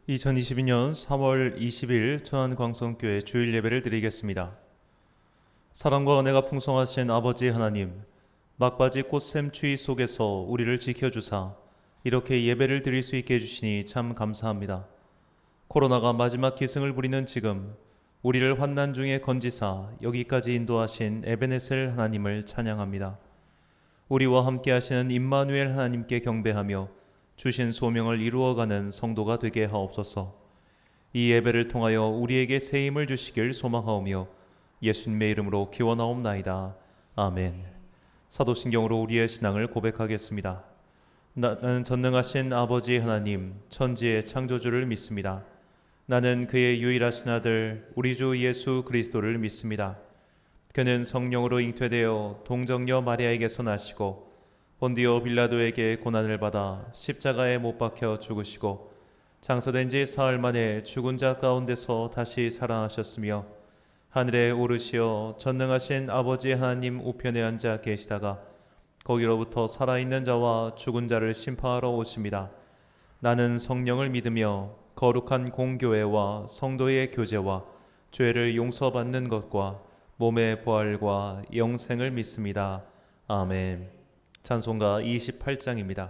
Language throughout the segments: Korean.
2022년 3월 20일 천안광성교회 주일 예배를 드리겠습니다. 사랑과 은혜가 풍성하신 아버지 하나님, 막바지 꽃샘 추위 속에서 우리를 지켜주사 이렇게 예배를 드릴 수 있게 해주시니 참 감사합니다. 코로나가 마지막 기승을 부리는 지금 우리를 환난 중에 건지사 여기까지 인도하신 에베네셀 하나님을 찬양합니다. 우리와 함께 하시는 임마누엘 하나님께 경배하며 주신 소명을 이루어가는 성도가 되게 하옵소서. 이 예배를 통하여 우리에게 새 힘을 주시길 소망하오며 예수님의 이름으로 기원하옵나이다. 아멘. 사도신경으로 우리의 신앙을 고백하겠습니다. 나는 전능하신 아버지 하나님, 천지의 창조주를 믿습니다. 나는 그의 유일하신 아들 우리 주 예수 그리스도를 믿습니다. 그는 성령으로 잉태되어 동정녀 마리아에게서 나시고 본디오 빌라도에게 고난을 받아 십자가에 못 박혀 죽으시고 장사된 지 사흘 만에 죽은 자 가운데서 다시 살아나셨으며 하늘에 오르시어 전능하신 아버지 하나님 우편에 앉아 계시다가 거기로부터 살아있는 자와 죽은 자를 심판하러 오십니다. 나는 성령을 믿으며 거룩한 공교회와 성도의 교제와 죄를 용서받는 것과 몸의 부활과 영생을 믿습니다. 아멘. 찬송가 28장입니다.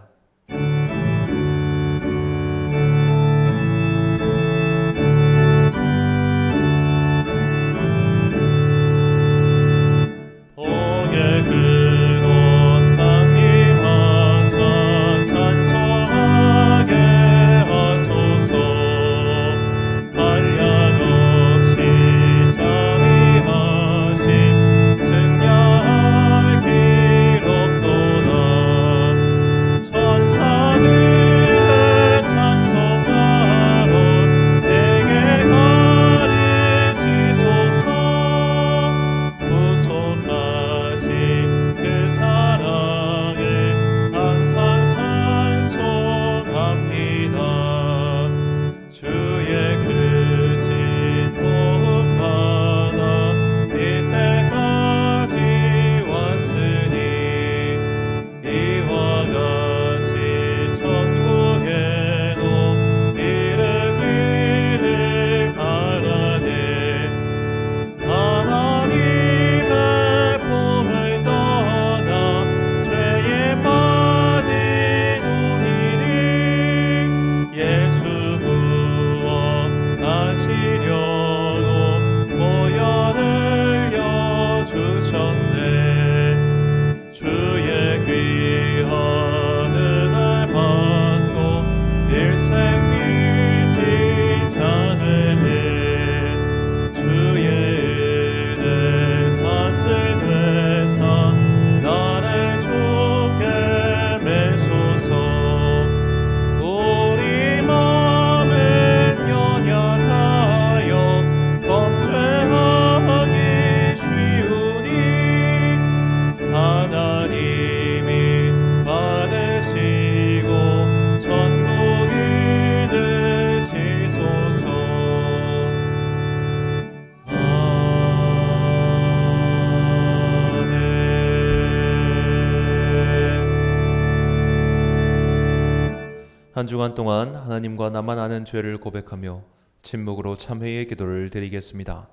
한 주간 동안 하나님과 나만 아는 죄를 고백하며 침묵으로 참회의 기도를 드리겠습니다.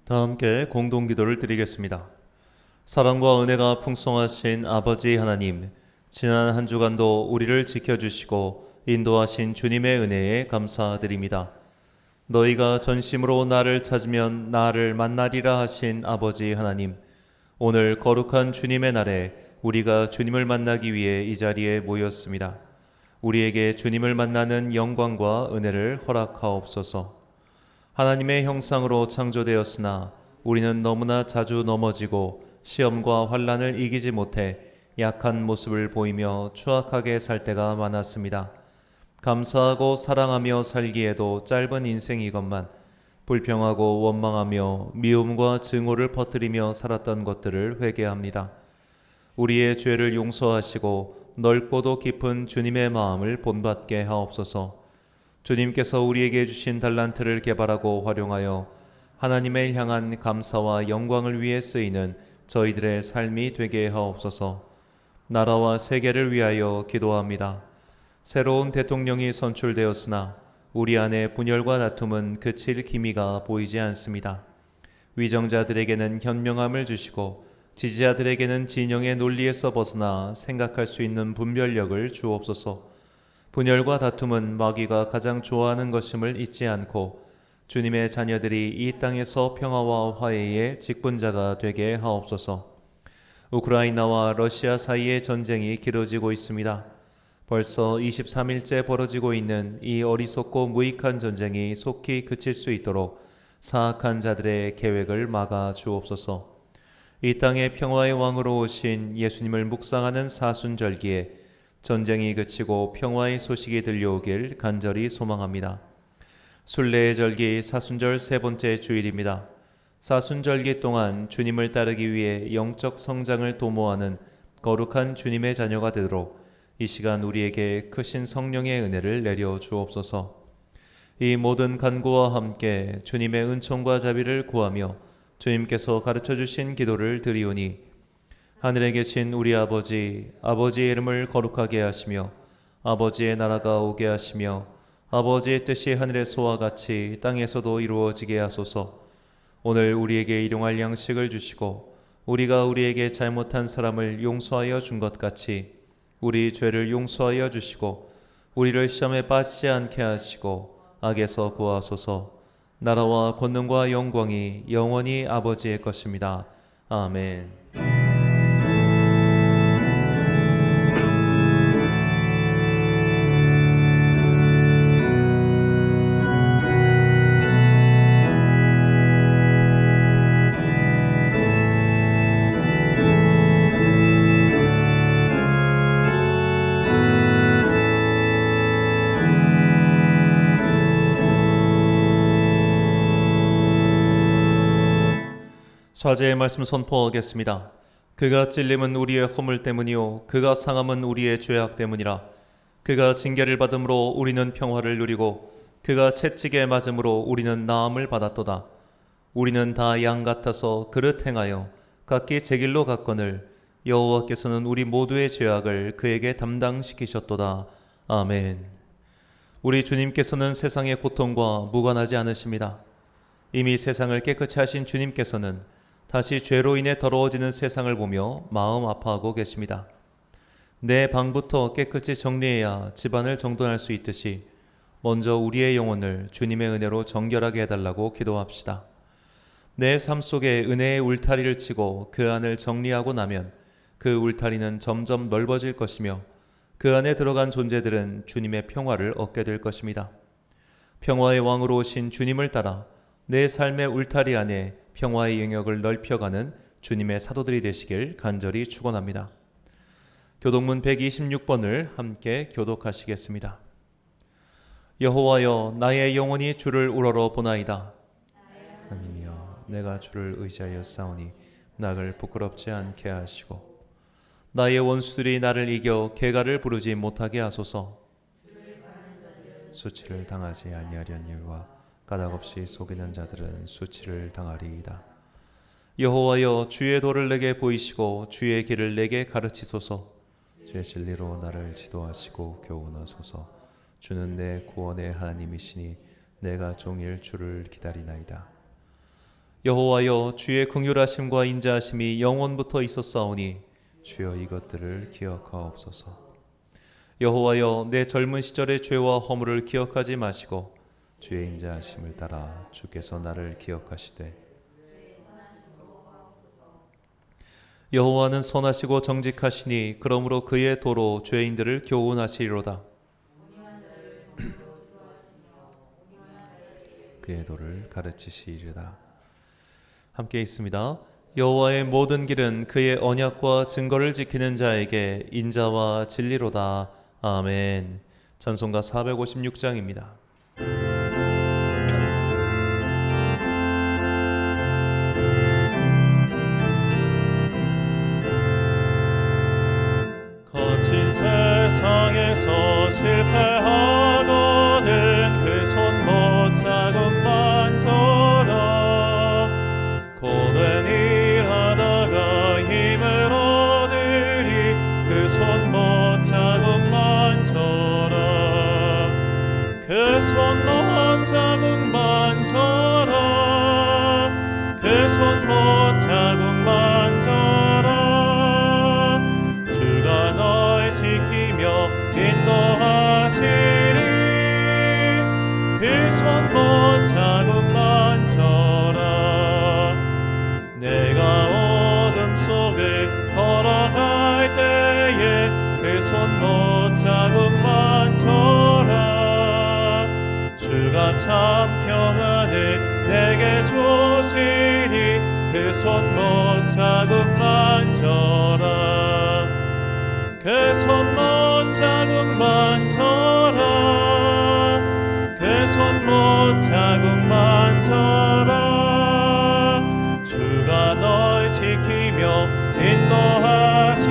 다 함께 공동기도를 드리겠습니다. 사랑과 은혜가 풍성하신 아버지 하나님, 지난 한 주간도 우리를 지켜주시고 인도하신 주님의 은혜에 감사드립니다. 너희가 전심으로 나를 찾으면 나를 만나리라 하신 아버지 하나님, 오늘 거룩한 주님의 날에 우리가 주님을 만나기 위해 이 자리에 모였습니다. 우리에게 주님을 만나는 영광과 은혜를 허락하옵소서. 하나님의 형상으로 창조되었으나 우리는 너무나 자주 넘어지고 시험과 환난을 이기지 못해 약한 모습을 보이며 추악하게 살 때가 많았습니다. 감사하고 사랑하며 살기에도 짧은 인생이건만 불평하고 원망하며 미움과 증오를 퍼뜨리며 살았던 것들을 회개합니다. 우리의 죄를 용서하시고 넓고도 깊은 주님의 마음을 본받게 하옵소서. 주님께서 우리에게 주신 달란트를 개발하고 활용하여 하나님을 향한 감사와 영광을 위해 쓰이는 저희들의 삶이 되게 하옵소서. 나라와 세계를 위하여 기도합니다. 새로운 대통령이 선출되었으나 우리 안에 분열과 다툼은 그칠 기미가 보이지 않습니다. 위정자들에게는 현명함을 주시고 지지자들에게는 진영의 논리에서 벗어나 생각할 수 있는 분별력을 주옵소서. 분열과 다툼은 마귀가 가장 좋아하는 것임을 잊지 않고 주님의 자녀들이 이 땅에서 평화와 화해의 직분자가 되게 하옵소서. 우크라이나와 러시아 사이의 전쟁이 길어지고 있습니다. 벌써 23일째 벌어지고 있는 이 어리석고 무익한 전쟁이 속히 그칠 수 있도록 사악한 자들의 계획을 막아 주옵소서. 이 땅의 평화의 왕으로 오신 예수님을 묵상하는 사순절기에 전쟁이 그치고 평화의 소식이 들려오길 간절히 소망합니다. 순례의 절기 사순절 세 번째 주일입니다. 사순절기 동안 주님을 따르기 위해 영적 성장을 도모하는 거룩한 주님의 자녀가 되도록 이 시간 우리에게 크신 성령의 은혜를 내려 주옵소서. 이 모든 간구와 함께 주님의 은총과 자비를 구하며 주님께서 가르쳐 주신 기도를 드리오니, 하늘에 계신 우리 아버지, 아버지의 이름을 거룩하게 하시며 아버지의 나라가 오게 하시며 아버지의 뜻이 하늘에서와 같이 땅에서도 이루어지게 하소서. 오늘 우리에게 일용할 양식을 주시고 우리가 우리에게 잘못한 사람을 용서하여 준 것 같이 우리 죄를 용서하여 주시고 우리를 시험에 빠지지 않게 하시고 악에서 구하소서. 나라와 권능과 영광이 영원히 아버지의 것입니다. 아멘. 사제의 말씀 선포하겠습니다. 그가 찔림은 우리의 허물 때문이요 그가 상함은 우리의 죄악 때문이라. 그가 징계를 받음으로 우리는 평화를 누리고 그가 채찍에 맞음으로 우리는 나음을 받았도다. 우리는 다 양 같아서 그릇 행하여 각기 제 길로 갔거늘 여호와께서는 우리 모두의 죄악을 그에게 담당시키셨도다. 아멘. 우리 주님께서는 세상의 고통과 무관하지 않으십니다. 이미 세상을 깨끗이 하신 주님께서는 다시 죄로 인해 더러워지는 세상을 보며 마음 아파하고 계십니다. 내 방부터 깨끗이 정리해야 집안을 정돈할 수 있듯이 먼저 우리의 영혼을 주님의 은혜로 정결하게 해달라고 기도합시다. 내 삶 속에 은혜의 울타리를 치고 그 안을 정리하고 나면 그 울타리는 점점 넓어질 것이며 그 안에 들어간 존재들은 주님의 평화를 얻게 될 것입니다. 평화의 왕으로 오신 주님을 따라 내 삶의 울타리 안에 평화의 영역을 넓혀가는 주님의 사도들이 되시길 간절히 축원합니다. 교독문 126번을 함께 교독하시겠습니다. 여호와여, 나의 영혼이 주를 우러러 보나이다. 하나님이여, 내가 주를 의지하여 싸우니 나를 부끄럽지 않게 하시고 나의 원수들이 나를 이겨 개가를 부르지 못하게 하소서. 수치를 당하지 아니하려는 일과 까닭없이 속이는 자들은 수치를 당하리이다. 여호와여, 주의 도를 내게 보이시고 주의 길을 내게 가르치소서. 주의 진리로 나를 지도하시고 교훈하소서. 주는 내 구원의 하나님이시니 내가 종일 주를 기다리나이다. 여호와여, 주의 긍휼하심과 인자하심이 영원부터 있었사오니 주여 이것들을 기억하옵소서. 여호와여, 내 젊은 시절의 죄와 허물을 기억하지 마시고 주의 인자하심을 따라 주께서 나를 기억하시되, 여호와는 선하시고 정직하시니 그러므로 그의 도로 죄인들을 교훈하시리로다. 그의 도를 가르치시리로다. 함께 있습니다. 여호와의 모든 길은 그의 언약과 증거를 지키는 자에게 인자와 진리로다. 아멘. 찬송가 456장입니다. 거친 세상에서 실패하거든 그 손 못 잡은 만져라. 고된 일 하다가 힘을 얻으리 그 손 못 잡은 만져라. 그 손 못 잡은 만져라. 그 손 못 잡은 만져라. 주가 널 지키며 인도하시리. 그 손 못 잡은 만져라. 내가 어둠 속을 걸어갈 때에 그 손 못 잡은 만져라. 주가 참 평안을 내게 주시니 그 손 못 잡은 만져라. 그 손 못 잡은 만져라. 그 손 못 잡은 만져라. 주가 널 지키며 인도하시리.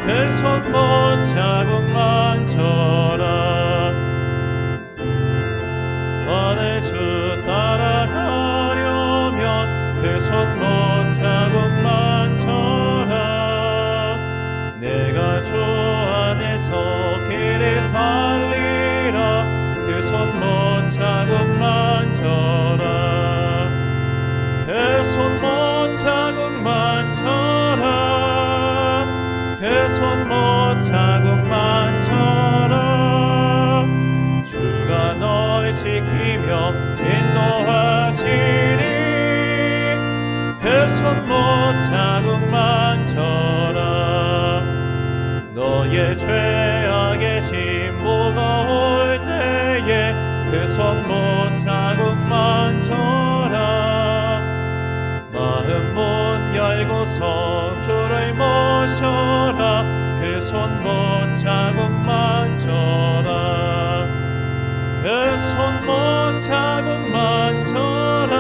그 손 못 잡은 만져라. 만일 주 따라가려면 그 손 못 잡은 만져라. 내가 주 안에서 길을 살리라. 그 손 못 잡은 만져라. 그 손 못 잡은 만져라. 그 손 못 잡은 만져라. 주가 널 지키며 인도하시리. 그 손 못 잡은 만져라. 너의 죄악의 짐 무거울 때에 그 손 못 잡은 만져라. 마음 문 열고서 주를 모셔라. 그 손 못 잡은 만져라. 그 손 못 잡은 만져라.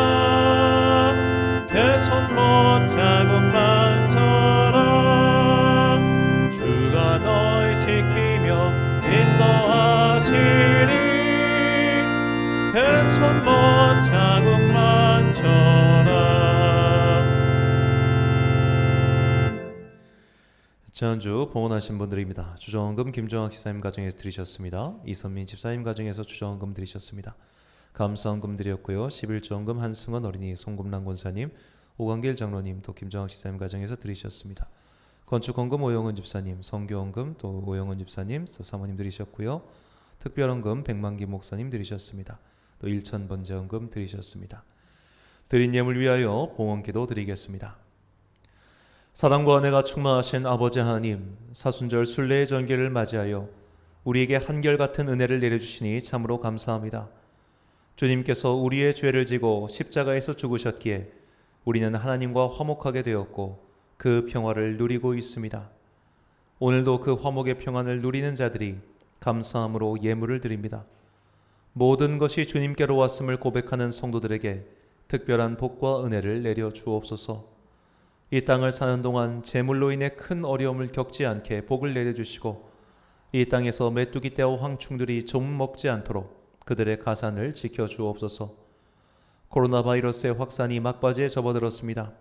그 손 못 잡은 만져라. 주가 널 지키며 인도하시리. 그 손 못 잡은 만져라. 지난주 봉헌하신 분들입니다. 주정금 김정학 집사님 가정에서 드리셨습니다. 이선민 집사님 가정에서 주정금 드리셨습니다. 감사헌금 드렸고요. 11조헌금 한승원 어린이, 송금란 권사님, 오광길 장로님, 또 김정학 집사님 가정에서 드리셨습니다. 건축헌금 오영은 집사님, 성교헌금 또 오영은 집사님, 또 사모님 드리셨고요. 특별헌금 백만기 목사님 드리셨습니다. 또 일천번제헌금 드리셨습니다. 드린 예물 위하여 봉헌기도 드리겠습니다. 사랑과 은혜가 충만하신 아버지 하나님, 사순절 순례의 전개를 맞이하여 우리에게 한결같은 은혜를 내려주시니 참으로 감사합니다. 주님께서 우리의 죄를 지고 십자가에서 죽으셨기에 우리는 하나님과 화목하게 되었고 그 평화를 누리고 있습니다. 오늘도 그 화목의 평안을 누리는 자들이 감사함으로 예물을 드립니다. 모든 것이 주님께로 왔음을 고백하는 성도들에게 특별한 복과 은혜를 내려 주옵소서. 이 땅을 사는 동안 재물로 인해 큰 어려움을 겪지 않게 복을 내려주시고 이 땅에서 메뚜기 떼와 황충들이 좀 먹지 않도록 그들의 가산을 지켜주옵소서. 코로나 바이러스의 확산이 막바지에 접어들었습니다.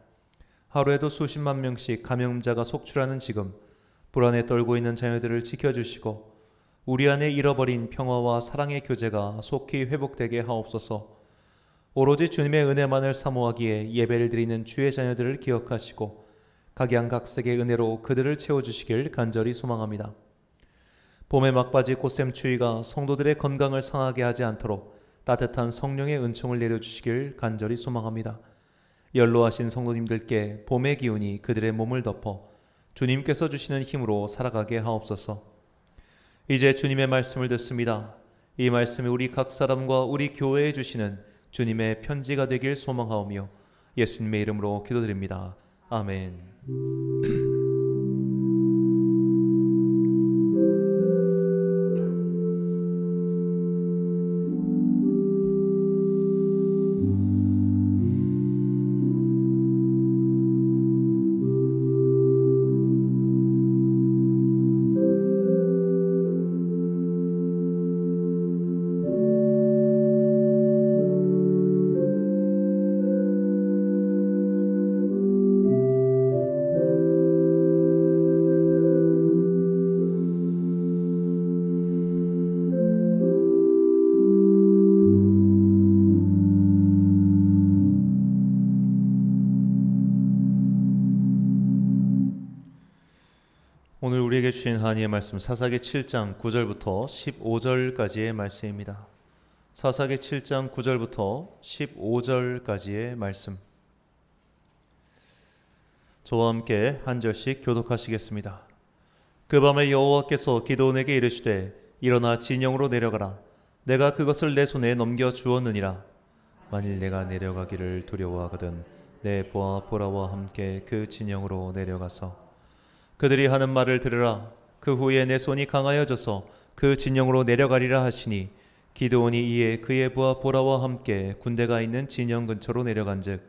하루에도 수십만 명씩 감염자가 속출하는 지금 불안에 떨고 있는 자녀들을 지켜주시고 우리 안에 잃어버린 평화와 사랑의 교제가 속히 회복되게 하옵소서. 오로지 주님의 은혜만을 사모하기에 예배를 드리는 주의 자녀들을 기억하시고 각양각색의 은혜로 그들을 채워주시길 간절히 소망합니다. 봄의 막바지 꽃샘추위가 성도들의 건강을 상하게 하지 않도록 따뜻한 성령의 은총을 내려주시길 간절히 소망합니다. 연로하신 성도님들께 봄의 기운이 그들의 몸을 덮어 주님께서 주시는 힘으로 살아가게 하옵소서. 이제 주님의 말씀을 듣습니다. 이 말씀이 우리 각 사람과 우리 교회에 주시는 주님의 편지가 되길 소망하오며 예수님의 이름으로 기도드립니다. 아멘. 오늘 우리에게 주신 하나님의 말씀 사사기 7장 9절부터 15절까지의 말씀입니다. 사사기 7장 9절부터 15절까지의 말씀. 저와 함께 한 절씩 교독하시겠습니다. 그 밤에 여호와께서 기드온에게 이르시되 일어나 진영으로 내려가라. 내가 그것을 내 손에 넘겨 주었느니라. 만일 내가 내려가기를 두려워하거든 내 보아 보라와 함께 그 진영으로 내려가서 그들이 하는 말을 들으라. 그 후에 내 손이 강하여져서 그 진영으로 내려가리라 하시니 기드온이 이에 그의 부하 보라와 함께 군대가 있는 진영 근처로 내려간즉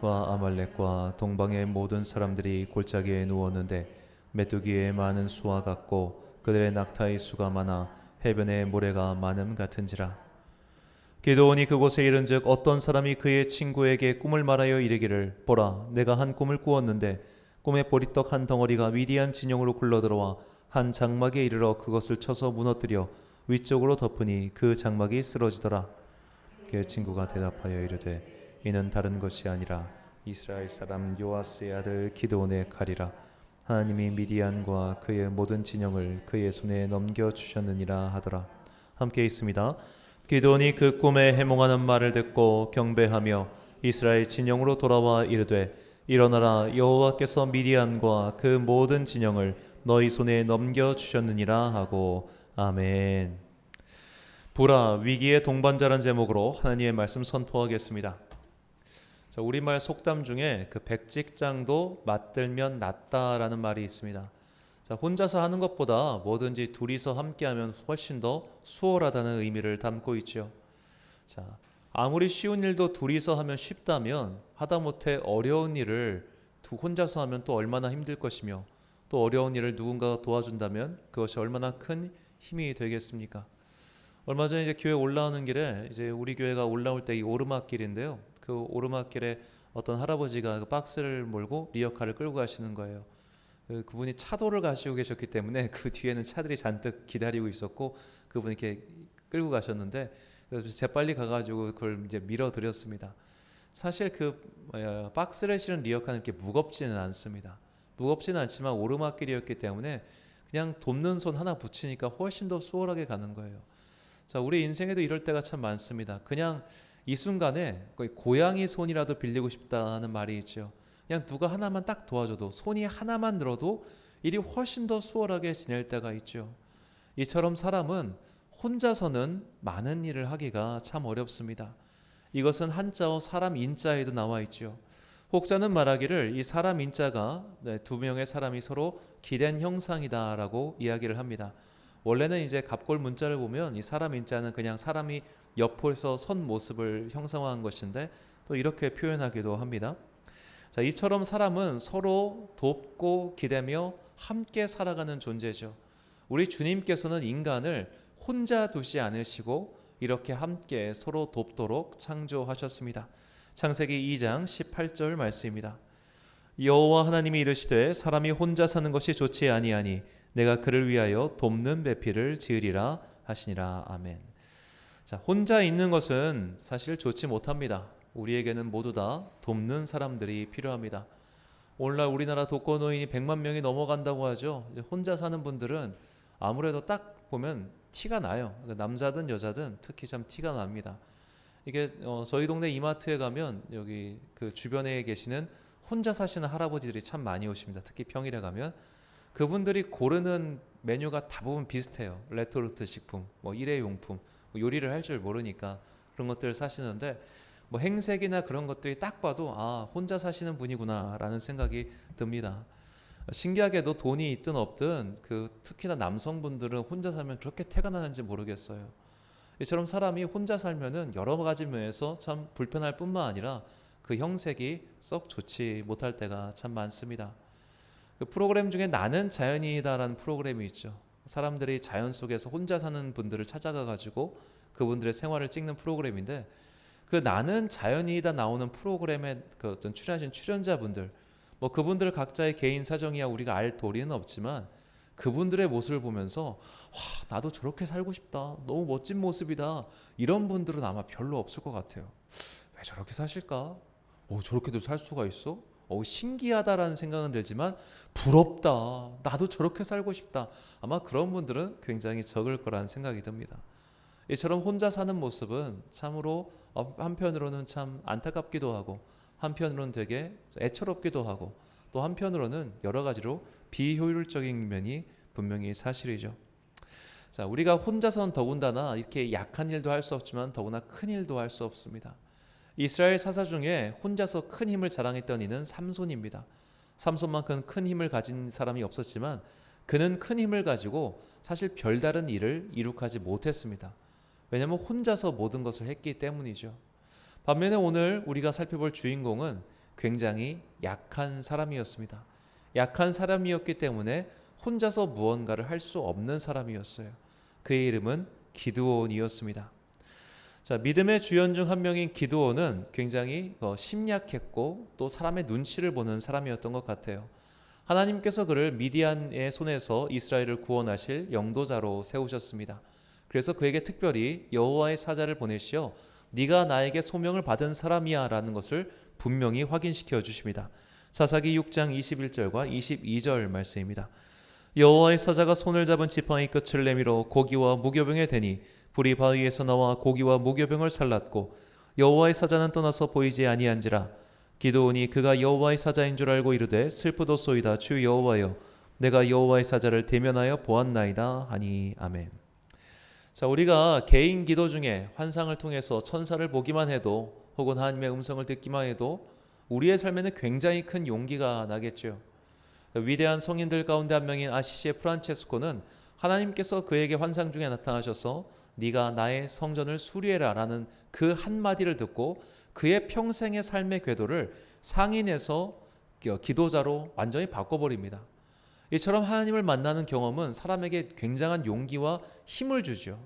과 아말렉과 동방의 모든 사람들이 골짜기에 누웠는데 메뚜기의 많은 수와 같고 그들의 낙타의 수가 많아 해변의 모래가 많음 같은지라. 기드온이 그곳에 이른즉 어떤 사람이 그의 친구에게 꿈을 말하여 이르기를 보라 내가 한 꿈을 꾸었는데 꿈에 보리떡 한 덩어리가 미디안 진영으로 굴러들어와 한 장막에 이르러 그것을 쳐서 무너뜨려 위쪽으로 덮으니 그 장막이 쓰러지더라. 그 친구가 대답하여 이르되 이는 다른 것이 아니라 이스라엘 사람 요아스의 아들 기드온의 칼이라. 하나님이 미디안과 그의 모든 진영을 그의 손에 넘겨주셨느니라 하더라. 함께 있습니다. 기드온이 그 꿈에 해몽하는 말을 듣고 경배하며 이스라엘 진영으로 돌아와 이르되 일어나라 여호와께서 미디안과 그 모든 진영을 너희 손에 넘겨주셨느니라 하고 아멘. 부라 위기의 동반자란 제목으로 하나님의 말씀 선포하겠습니다. 자, 우리말 속담 중에 그 백직장도 맞들면 낫다라는 말이 있습니다. 자, 혼자서 하는 것보다 뭐든지 둘이서 함께하면 훨씬 더 수월하다는 의미를 담고 있죠. 자, 아무리 쉬운 일도 둘이서 하면 쉽다면 하다못해 어려운 일을 혼자서 하면 또 얼마나 힘들 것이며 또 어려운 일을 누군가가 도와준다면 그것이 얼마나 큰 힘이 되겠습니까? 얼마 전에 이제 교회 올라오는 길에 이제 우리 교회가 올라올 때 이 오르막길인데요. 그 오르막길에 어떤 할아버지가 그 박스를 몰고 리어카를 끌고 가시는 거예요. 그분이 차도를 가시고 계셨기 때문에 그 뒤에는 차들이 잔뜩 기다리고 있었고 그분이 이렇게 끌고 가셨는데 그래서 재빨리 가가지고 그걸 이제 밀어드렸습니다. 사실 그 박스를 실은 리어카는 이렇게 무겁지는 않습니다. 무겁지는 않지만 오르막길이었기 때문에 그냥 돕는 손 하나 붙이니까 훨씬 더 수월하게 가는 거예요. 자, 우리 인생에도 이럴 때가 참 많습니다. 그냥 이 순간에 거의 고양이 손이라도 빌리고 싶다는 말이 있죠. 그냥 누가 하나만 딱 도와줘도 손이 하나만 들어도 일이 훨씬 더 수월하게 지낼 때가 있죠. 이처럼 사람은 혼자서는 많은 일을 하기가 참 어렵습니다. 이것은 한자어 사람 인자에도 나와 있죠. 혹자는 말하기를 이 사람 인자가 두 명의 사람이 서로 기댄 형상이다라고 이야기를 합니다. 원래는 이제 갑골 문자를 보면 이 사람 인자는 그냥 사람이 옆에서 선 모습을 형상화한 것인데 또 이렇게 표현하기도 합니다. 자, 이처럼 사람은 서로 돕고 기대며 함께 살아가는 존재죠. 우리 주님께서는 인간을 혼자 두지 않으시고 이렇게 함께 서로 돕도록 창조하셨습니다. 창세기 2장 18절 말씀입니다. 여호와 하나님이 이르시되 사람이 혼자 사는 것이 좋지 아니하니 내가 그를 위하여 돕는 배필을 지으리라 하시니라. 아멘. 자, 혼자 있는 것은 사실 좋지 못합니다. 우리에게는 모두 다 돕는 사람들이 필요합니다. 오늘날 우리나라 독거노인이 100만 명이 넘어간다고 하죠. 이제 혼자 사는 분들은 아무래도 딱 보면 티가 나요. 남자든 여자든 특히 참 티가 납니다. 이게 저희 동네 이마트에 가면 여기 그 주변에 계시는 혼자 사시는 할아버지들이 참 많이 오십니다. 특히 평일에 가면 그분들이 고르는 메뉴가 대부분 비슷해요. 레토르트 식품, 뭐 일회용품, 뭐 요리를 할 줄 모르니까 그런 것들 사시는데 뭐 행색이나 그런 것들이 딱 봐도 아 혼자 사시는 분이구나라는 생각이 듭니다. 신기하게도 돈이 있든 없든 그 특히나 남성분들은 혼자 살면 그렇게 태가 나는지 모르겠어요. 이처럼 사람이 혼자 살면은 여러 가지 면에서 참 불편할 뿐만 아니라 그 형색이 썩 좋지 못할 때가 참 많습니다. 그 프로그램 중에 나는 자연이다라는 프로그램이 있죠. 사람들이 자연 속에서 혼자 사는 분들을 찾아가 가지고 그분들의 생활을 찍는 프로그램인데 그 나는 자연이다 나오는 프로그램에 그 어떤 출연하신 출연자분들 뭐 그분들 각자의 개인 사정이야 우리가 알 도리는 없지만 그분들의 모습을 보면서 와 나도 저렇게 살고 싶다 너무 멋진 모습이다 이런 분들은 아마 별로 없을 것 같아요. 왜 저렇게 사실까? 저렇게도 살 수가 있어? 신기하다라는 생각은 들지만 부럽다 나도 저렇게 살고 싶다 아마 그런 분들은 굉장히 적을 거라는 생각이 듭니다. 이처럼 혼자 사는 모습은 참으로 한편으로는 참 안타깝기도 하고 한편으로는 되게 애처롭기도 하고 또 한편으로는 여러 가지로 비효율적인 면이 분명히 사실이죠. 자, 우리가 혼자서는 더군다나 이렇게 약한 일도 할 수 없지만 더구나 큰 일도 할 수 없습니다. 이스라엘 사사 중에 혼자서 큰 힘을 자랑했던 이는 삼손입니다. 삼손만큼 큰 힘을 가진 사람이 없었지만 그는 큰 힘을 가지고 사실 별다른 일을 이룩하지 못했습니다. 왜냐하면 혼자서 모든 것을 했기 때문이죠. 반면에 오늘 우리가 살펴볼 주인공은 굉장히 약한 사람이었습니다. 약한 사람이었기 때문에 혼자서 무언가를 할 수 없는 사람이었어요. 그의 이름은 기드온이었습니다. 자, 믿음의 주연 중 한 명인 기드온은 굉장히 심약했고 또 사람의 눈치를 보는 사람이었던 것 같아요. 하나님께서 그를 미디안의 손에서 이스라엘을 구원하실 영도자로 세우셨습니다. 그래서 그에게 특별히 여호와의 사자를 보내시어 네가 나에게 소명을 받은 사람이야 라는 것을 분명히 확인시켜 주십니다. 사사기 6장 21절과 22절 말씀입니다. 여호와의 사자가 손을 잡은 지팡이 끝을 내밀어 고기와 무교병에 대니 불이 바위에서 나와 고기와 무교병을 살랐고 여호와의 사자는 떠나서 보이지 아니한지라. 기드온이 그가 여호와의 사자인 줄 알고 이르되 슬프도소이다 주 여호와여 내가 여호와의 사자를 대면하여 보았나이다 하니. 아멘. 자, 우리가 개인 기도 중에 환상을 통해서 천사를 보기만 해도 혹은 하나님의 음성을 듣기만 해도 우리의 삶에는 굉장히 큰 용기가 나겠죠. 위대한 성인들 가운데 한 명인 아시시의 프란체스코는 하나님께서 그에게 환상 중에 나타나셔서 네가 나의 성전을 수리해라 라는 그 한마디를 듣고 그의 평생의 삶의 궤도를 상인에서 기도자로 완전히 바꿔버립니다. 이처럼 하나님을 만나는 경험은 사람에게 굉장한 용기와 힘을 주죠.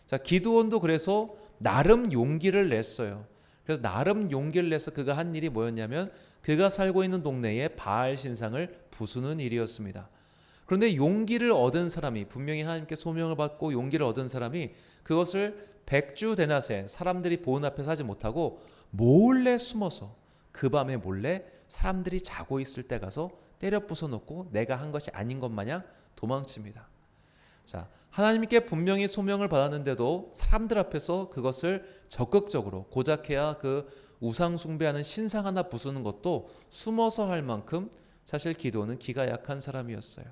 자, 기드온도 그래서 나름 용기를 냈어요. 그래서 나름 용기를 내서 그가 한 일이 뭐였냐면 그가 살고 있는 동네에 바알 신상을 부수는 일이었습니다. 그런데 용기를 얻은 사람이 분명히 하나님께 소명을 받고 용기를 얻은 사람이 그것을 백주대낮에 사람들이 보는 앞에서 하지 못하고 몰래 숨어서 그 밤에 몰래 사람들이 자고 있을 때 가서 때려 부숴놓고 내가 한 것이 아닌 것 마냥 도망칩니다. 자, 하나님께 분명히 소명을 받았는데도 사람들 앞에서 그것을 적극적으로 고작해야 그 우상 숭배하는 신상 하나 부수는 것도 숨어서 할 만큼 사실 기드온은 기가 약한 사람이었어요.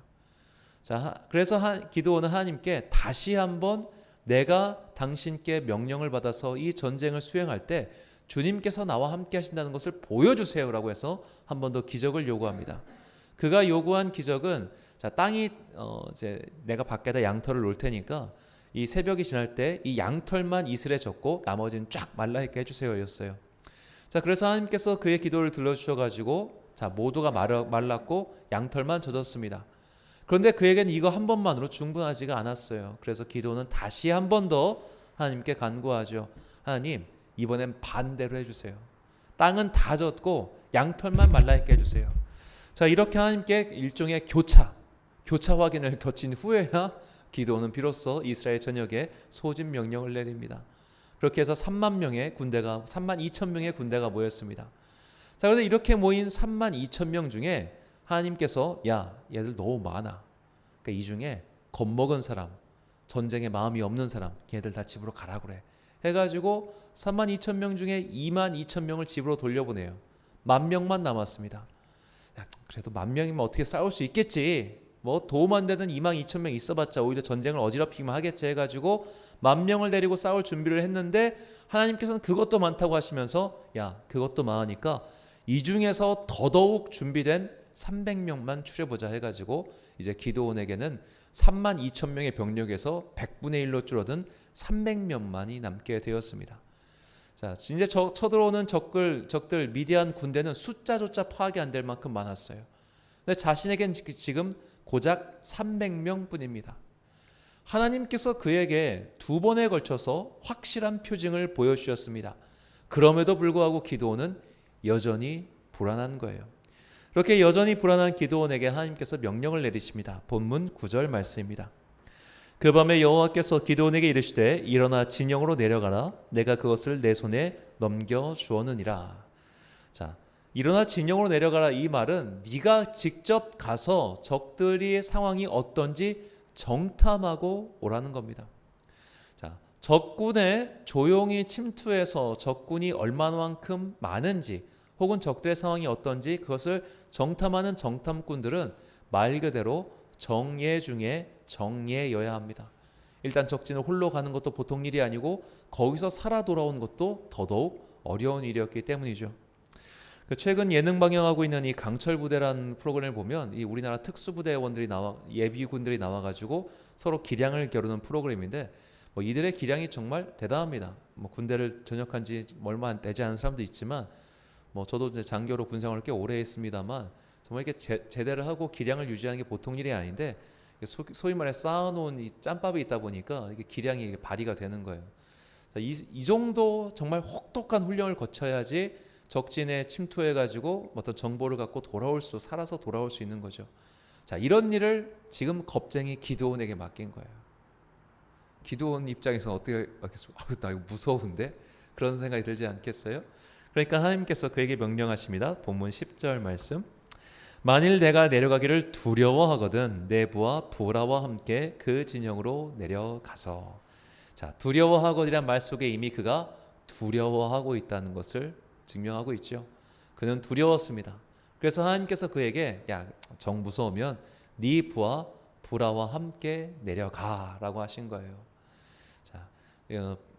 자, 그래서 기드온은 하나님께 다시 한번 내가 당신께 명령을 받아서 이 전쟁을 수행할 때 주님께서 나와 함께 하신다는 것을 보여주세요라고 해서 한 번 더 기적을 요구합니다. 그가 요구한 기적은 자, 땅이 이제 내가 밖에다 양털을 놓을 테니까 이 새벽이 지날 때 이 양털만 이슬에 젖고 나머지는 쫙 말라 있게 해주세요였어요. 자, 그래서 하나님께서 그의 기도를 들려주셔가지고 자, 모두가 말랐고 양털만 젖었습니다. 그런데 그에게는 이거 한 번만으로 충분하지가 않았어요. 그래서 기도는 다시 한 번 더 하나님께 간구하죠. 하나님, 이번엔 반대로 해주세요. 땅은 다 젖고 양털만 말라있게 해주세요. 자, 이렇게 하나님께 일종의 교차 확인을 거친 후에야 기도는 비로소 이스라엘 전역에 소집 명령을 내립니다. 그렇게 해서 3만 2천 명의 군대가 모였습니다. 자, 그런데 이렇게 모인 3만 2천 명 중에 하나님께서 야, 얘들 너무 많아. 그러니까 이 중에 겁먹은 사람, 전쟁에 마음이 없는 사람, 걔들 다 집으로 가라 그래. 해가지고 3만 2천 명 중에 2만 2천 명을 집으로 돌려보내요. 10,000명만 남았습니다. 야, 그래도 10,000명이면 어떻게 싸울 수 있겠지. 뭐 도움 안 되는 2만 2천 명 있어봤자 오히려 전쟁을 어지럽히기만 하겠지 해가지고 10,000명을 데리고 싸울 준비를 했는데 하나님께서는 그것도 많다고 하시면서 야, 그것도 많으니까 이 중에서 더더욱 준비된 300명만 추려보자 해가지고 이제 기드온에게는 3만 2천 명의 병력에서 100분의 1로 줄어든 300명만이 남게 되었습니다. 자, 이제 쳐들어오는 적들 미디안 군대는 숫자조차 파악이 안 될 만큼 많았어요. 근데 자신에겐 지금 고작 300명뿐입니다. 하나님께서 그에게 2번에 걸쳐서 확실한 표징을 보여주셨습니다. 그럼에도 불구하고 기드온은 여전히 불안한 거예요. 그렇게 여전히 불안한 기드온에게 하나님께서 명령을 내리십니다. 본문 9절 말씀입니다. 그 밤에 여호와께서 기드온에게 이르시되 일어나 진영으로 내려가라. 내가 그것을 내 손에 넘겨 주었느니라. 자, 일어나 진영으로 내려가라 이 말은 네가 직접 가서 적들의 상황이 어떤지 정탐하고 오라는 겁니다. 자, 적군에 조용히 침투해서 적군이 얼마만큼 많은지 혹은 적들의 상황이 어떤지 그것을 정탐하는 정탐꾼들은 말 그대로 정예 중에 정예여야 합니다. 일단 적진을 홀로 가는 것도 보통 일이 아니고 거기서 살아 돌아온 것도 더더욱 어려운 일이었기 때문이죠. 최근 예능 방영하고 있는 이 강철부대라는 프로그램을 보면 이 우리나라 특수부대원들이 예비군들이 나와가지고 서로 기량을 겨루는 프로그램인데 뭐 이들의 기량이 정말 대단합니다. 뭐 군대를 전역한 지 얼마 되지 않은 사람도 있지만 뭐 저도 이제 장교로 군생활을 꽤 오래 했습니다만 정말 이렇게 제대를 하고 기량을 유지하는 게 보통 일이 아닌데 소위 말해 쌓아놓은 이 짬밥이 있다 보니까 이게 기량이 발휘가 되는 거예요. 이 정도 정말 혹독한 훈련을 거쳐야지 적진에 침투해가지고 어떤 정보를 갖고 살아서 돌아올 수 있는 거죠. 자, 이런 일을 지금 겁쟁이 기드온에게 맡긴 거예요. 기드온 입장에서 어떻게 하겠습니까? 나 이거 무서운데? 그런 생각이 들지 않겠어요? 그러니까 하나님께서 그에게 명령하십니다. 본문 10절 말씀. 만일 내가 내려가기를 두려워하거든 내 부하 부라와 함께 그 진영으로 내려가서. 자, 두려워하거든이란 말 속에 이미 그가 두려워하고 있다는 것을 증명하고 있죠. 그는 두려웠습니다. 그래서 하나님께서 그에게 야, 정 무서우면 네 부하 부라와 함께 내려가라고 하신 거예요. 자,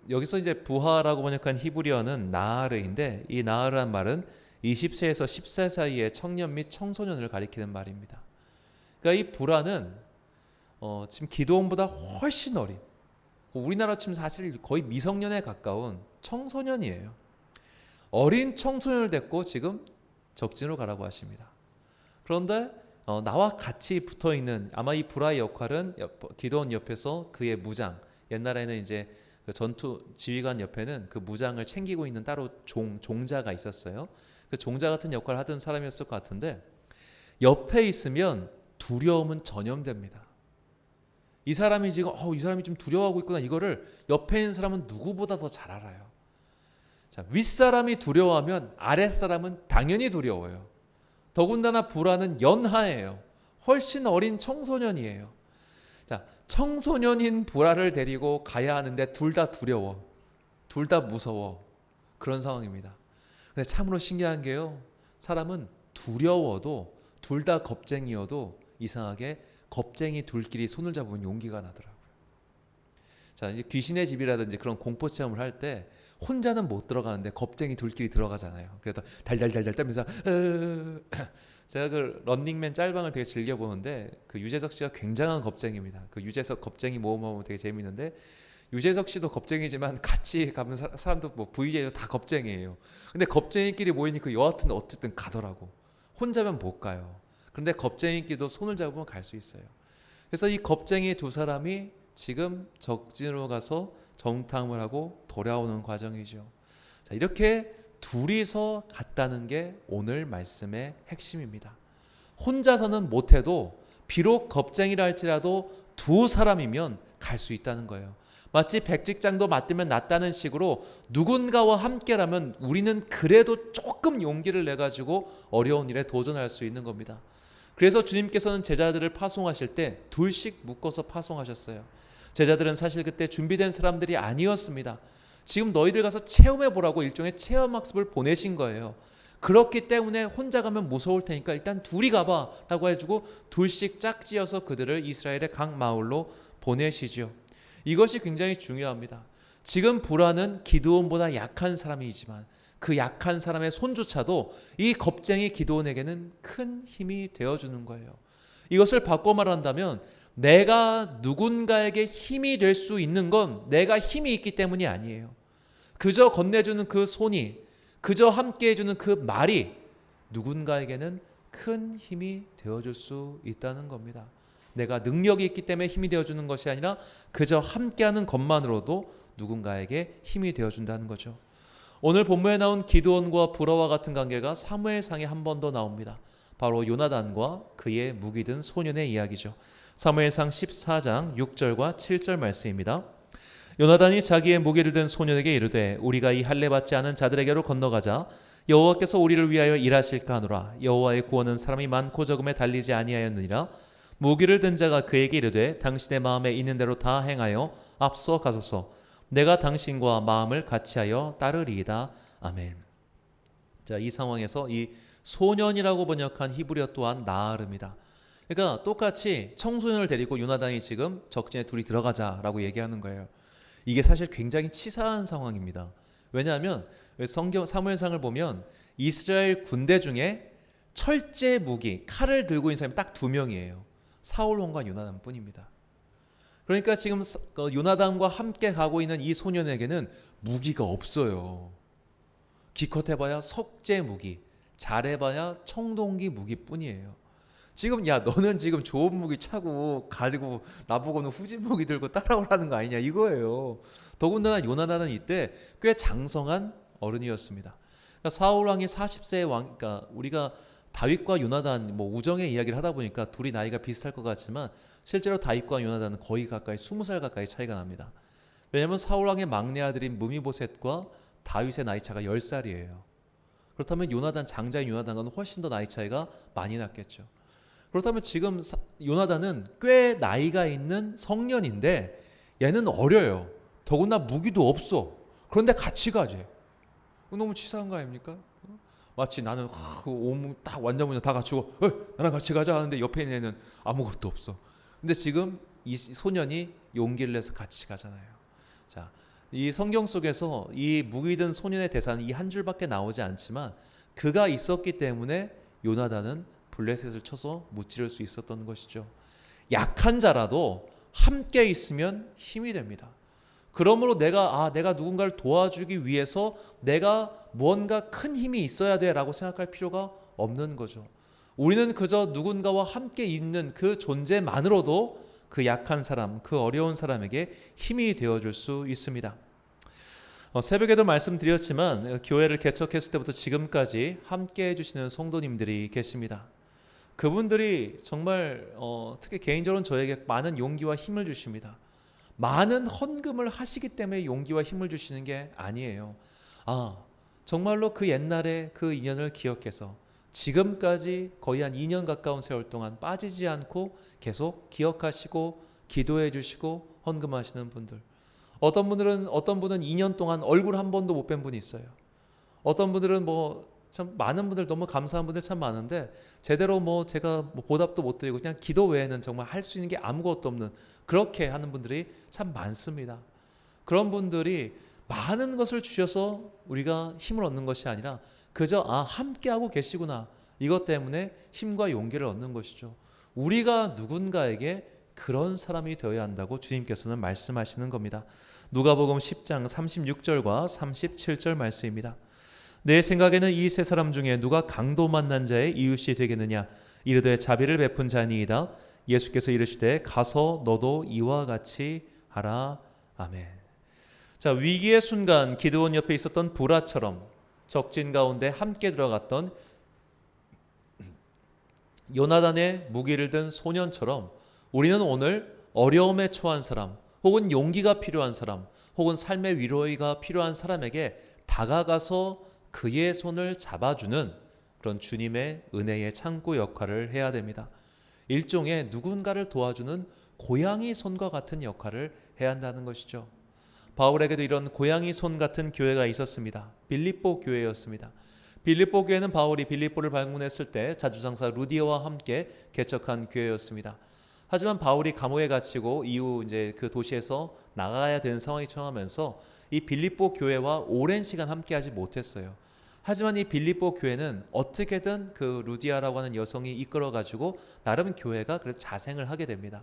여기서 이제 부하라고 번역한 히브리어는 나하르인데 이 나하르란 말은 20세에서 10세 사이의 청년 및 청소년을 가리키는 말입니다. 그러니까 이 부라는 지금 기드온보다 훨씬 어린, 우리나라 치면 사실 거의 미성년에 가까운 청소년이에요. 어린 청소년을 데리고 지금 적진으로 가라고 하십니다. 그런데 나와 같이 붙어있는 아마 이 부라의 역할은 기드온 옆에서 그의 무장, 옛날에는 이제 그 전투 지휘관 옆에는 그 무장을 챙기고 있는 따로 종자가 있었어요. 그 종자 같은 역할을 하던 사람이었을 것 같은데 옆에 있으면 두려움은 전염됩니다. 이 사람이 지금 이 사람이 좀 두려워하고 있구나, 이거를 옆에 있는 사람은 누구보다 더 잘 알아요. 자, 윗사람이 두려워하면 아랫사람은 당연히 두려워요. 더군다나 부라는 연하예요. 훨씬 어린 청소년이에요. 자, 청소년인 부라를 데리고 가야 하는데 둘 다 두려워, 둘 다 무서워, 그런 상황입니다. 근데 참으로 신기한 게요, 사람은 두려워도 둘 다 겁쟁이여도 이상하게 겁쟁이 둘끼리 손을 잡으면 용기가 나더라고요. 자, 이제 귀신의 집이라든지 그런 공포 체험을 할 때 혼자는 못 들어가는데 겁쟁이 둘끼리 들어가잖아요. 그래서 달달달달 떨면서 제가 그 런닝맨 짤방을 되게 즐겨 보는데 그 유재석 씨가 굉장한 겁쟁이입니다. 그 유재석 겁쟁이 모험하면 되게 재밌는데 유재석 씨도 겁쟁이지만 같이 가면 사람도 뭐 VJ도 다 겁쟁이에요. 근데 겁쟁이끼리 모이니까 여하튼 어쨌든 가더라고. 혼자면 못 가요. 그런데 겁쟁이끼리도 손을 잡으면 갈 수 있어요. 그래서 이 겁쟁이 두 사람이 지금 적진으로 가서 정탐을 하고 돌아오는 과정이죠. 자, 이렇게 둘이서 갔다는 게 오늘 말씀의 핵심입니다. 혼자서는 못해도 비록 겁쟁이라 할지라도 두 사람이면 갈 수 있다는 거예요. 마치 백직장도 맞으면 낫다는 식으로 누군가와 함께라면 우리는 그래도 조금 용기를 내가지고 어려운 일에 도전할 수 있는 겁니다. 그래서 주님께서는 제자들을 파송하실 때 둘씩 묶어서 파송하셨어요. 제자들은 사실 그때 준비된 사람들이 아니었습니다. 지금 너희들 가서 체험해 보라고 일종의 체험학습을 보내신 거예요. 그렇기 때문에 혼자 가면 무서울 테니까 일단 둘이 가봐 라고 해주고 둘씩 짝지어서 그들을 이스라엘의 각 마을로 보내시죠. 이것이 굉장히 중요합니다. 지금 불안은 기드온보다 약한 사람이지만 그 약한 사람의 손조차도 이 겁쟁이 기드온에게는 큰 힘이 되어주는 거예요. 이것을 바꿔 말한다면 내가 누군가에게 힘이 될 수 있는 건 내가 힘이 있기 때문이 아니에요. 그저 건네주는 그 손이, 그저 함께 해주는 그 말이 누군가에게는 큰 힘이 되어줄 수 있다는 겁니다. 내가 능력이 있기 때문에 힘이 되어주는 것이 아니라 그저 함께하는 것만으로도 누군가에게 힘이 되어준다는 거죠. 오늘 본문에 나온 기드온과 불어와 같은 관계가 사무엘상에 한 번 더 나옵니다. 바로 요나단과 그의 무기 든 소년의 이야기죠. 사무엘상 14장 6절과 7절 말씀입니다. 요나단이 자기의 무기를 든 소년에게 이르되 우리가 이 할례 받지 않은 자들에게로 건너가자. 여호와께서 우리를 위하여 일하실까 하노라. 여호와의 구원은 사람이 많고 적음에 달리지 아니하였느니라. 무기를 든 자가 그에게 이르되 당신의 마음에 있는 대로 다 행하여 앞서 가소서. 내가 당신과 마음을 같이하여 따르리이다. 아멘. 자, 이 상황에서 이 소년이라고 번역한 히브리어 또한 나아릅니다. 그러니까 똑같이 청소년을 데리고 요나단이 지금 적진에 둘이 들어가자라고 얘기하는 거예요. 이게 사실 굉장히 치사한 상황입니다. 왜냐하면 성경 사무엘상을 보면 이스라엘 군대 중에 철제 무기, 칼을 들고 있는 사람이 딱 2명이에요. 사울왕과 요나단 뿐입니다. 그러니까 지금 요나단과 함께 가고 있는 이 소년에게는 무기가 없어요. 기껏해봐야 석재 무기, 잘해봐야 청동기 무기뿐이에요. 지금 야 너는 지금 좋은 무기 차고 가지고 나보고는 후진 무기 들고 따라오라는 거 아니냐 이거예요. 더군다나 요나단은 이때 꽤 장성한 어른이었습니다. 그러니까 사울 왕이 40세의 왕, 그러니까 우리가 다윗과 요나단 뭐 우정의 이야기를 하다 보니까 둘이 나이가 비슷할 것 같지만 실제로 다윗과 요나단은 거의 가까이 20살 가까이 차이가 납니다. 왜냐하면 사울 왕의 막내 아들인 무미보셋과 다윗의 나이 차가 10살이에요. 그렇다면 요나단 장자인 요나단과는 훨씬 더 나이 차이가 많이 났겠죠. 그렇다면 지금 요나단은 꽤 나이가 있는 성년인데 얘는 어려요. 더구나 무기도 없어. 그런데 같이 가지. 너무 치사한 거 아닙니까? 마치 나는 오무 딱 완전 다 갖추고 나랑 같이 가자 하는데 옆에 있는 애는 아무것도 없어. 근데 지금 이 소년이 용기를 내서 같이 가잖아요. 자, 이 성경 속에서 이 무기 든 소년의 대사는 이 한 줄밖에 나오지 않지만 그가 있었기 때문에 요나단은 블레셋을 쳐서 무찌를 수 있었던 것이죠. 약한 자라도 함께 있으면 힘이 됩니다. 그러므로 내가 누군가를 도와주기 위해서 내가 무언가 큰 힘이 있어야 돼라고 생각할 필요가 없는 거죠. 우리는 그저 누군가와 함께 있는 그 존재만으로도 그 약한 사람, 그 어려운 사람에게 힘이 되어줄 수 있습니다. 새벽에도 말씀드렸지만 교회를 개척했을 때부터 지금까지 함께 해주시는 성도님들이 계십니다. 그분들이 정말 특히 개인적으로 저에게 많은 용기와 힘을 주십니다. 많은 헌금을 하시기 때문에 용기와 힘을 주시는 게 아니에요. 정말로 그 옛날의 그 인연을 기억해서 지금까지 거의 한 2년 가까운 세월 동안 빠지지 않고 계속 기억하시고 기도해 주시고 헌금하시는 분들. 어떤 분은 2년 동안 얼굴 한 번도 못 뵌 분이 있어요. 어떤 분들은 참 많은 분들 너무 감사한 분들 참 많은데 제대로 제가 보답도 못 드리고 그냥 기도 외에는 정말 할 수 있는 게 아무것도 없는 그렇게 하는 분들이 참 많습니다. 그런 분들이 많은 것을 주셔서 우리가 힘을 얻는 것이 아니라 그저 함께하고 계시구나 이것 때문에 힘과 용기를 얻는 것이죠. 우리가 누군가에게 그런 사람이 되어야 한다고 주님께서는 말씀하시는 겁니다. 누가복음 10장 36절과 37절 말씀입니다. 내 생각에는 이 세 사람 중에 누가 강도 만난 자의 이웃이 되겠느냐 이르되 자비를 베푼 자니이다. 예수께서 이르시되 가서 너도 이와 같이 하라. 아멘. 자, 위기의 순간 기드온 옆에 있었던 부라처럼 적진 가운데 함께 들어갔던 요나단의 무기를 든 소년처럼 우리는 오늘 어려움에 처한 사람, 혹은 용기가 필요한 사람, 혹은 삶의 위로가 필요한 사람에게 다가가서 그의 손을 잡아주는 그런 주님의 은혜의 창구 역할을 해야 됩니다. 일종의 누군가를 도와주는 고양이 손과 같은 역할을 해야 한다는 것이죠. 바울에게도 이런 고양이 손 같은 교회가 있었습니다. 빌립보 교회였습니다. 빌립보 교회는 바울이 빌립보를 방문했을 때 자주상사 루디어와 함께 개척한 교회였습니다. 하지만 바울이 감옥에 갇히고 이후 이제 그 도시에서 나가야 되는 상황이 처하면서 이 빌립보 교회와 오랜 시간 함께하지 못했어요. 하지만 이 빌립보 교회는 어떻게든 그 루디아라고 하는 여성이 이끌어가지고 나름 교회가 그래서 자생을 하게 됩니다.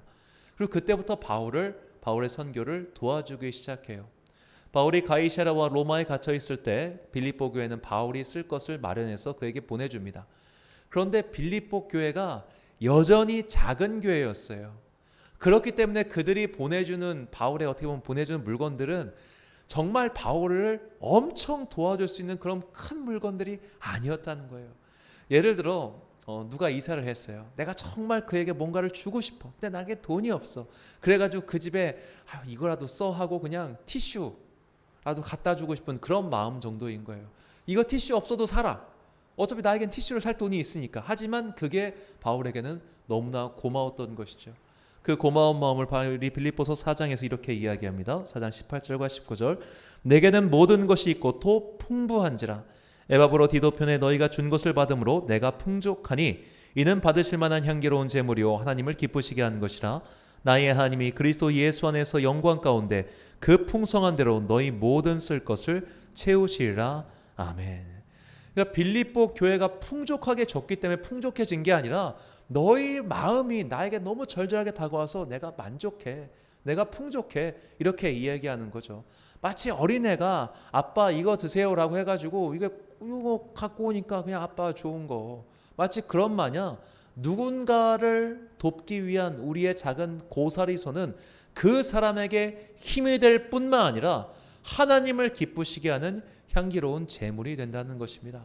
그리고 그때부터 바울의 선교를 도와주기 시작해요. 바울이 가이사랴와 로마에 갇혀 있을 때 빌립보 교회는 바울이 쓸 것을 마련해서 그에게 보내줍니다. 그런데 빌립보 교회가 여전히 작은 교회였어요. 그렇기 때문에 그들이 보내주는 바울의 어떻게 보면 보내주는 물건들은 정말 바울을 엄청 도와줄 수 있는 그런 큰 물건들이 아니었다는 거예요. 예를 들어 누가 이사를 했어요. 내가 정말 그에게 뭔가를 주고 싶어. 근데 나에게 돈이 없어. 그래가지고 그 집에 이거라도 써 하고 그냥 티슈라도 갖다 주고 싶은 그런 마음 정도인 거예요. 이거 티슈 없어도 살아. 어차피 나에겐 티슈를 살 돈이 있으니까. 하지만 그게 바울에게는 너무나 고마웠던 것이죠. 그 고마운 마음을 바울이 빌립보서 4장에서 이렇게 이야기합니다. 4장 18절과 19절. 내게는 모든 것이 있고 또 풍부한지라. 에바브로 디도편에 너희가 준 것을 받음으로 내가 풍족하니 이는 받으실 만한 향기로운 제물이요 하나님을 기쁘시게 하는 것이라. 나의 하나님이 그리스도 예수 안에서 영광 가운데 그 풍성한 대로 너희 모든 쓸 것을 채우시리라. 아멘. 그러니까 빌립보 교회가 풍족하게 줬기 때문에 풍족해진 게 아니라 너희 마음이 나에게 너무 절절하게 다가와서 내가 만족해, 내가 풍족해, 이렇게 이야기하는 거죠. 마치 어린애가 아빠 이거 드세요라고 해가지고 이거 갖고 오니까 그냥 아빠 좋은 거, 마치 그런 마냥 누군가를 돕기 위한 우리의 작은 고사리 손은 그 사람에게 힘이 될 뿐만 아니라 하나님을 기쁘시게 하는 향기로운 제물이 된다는 것입니다.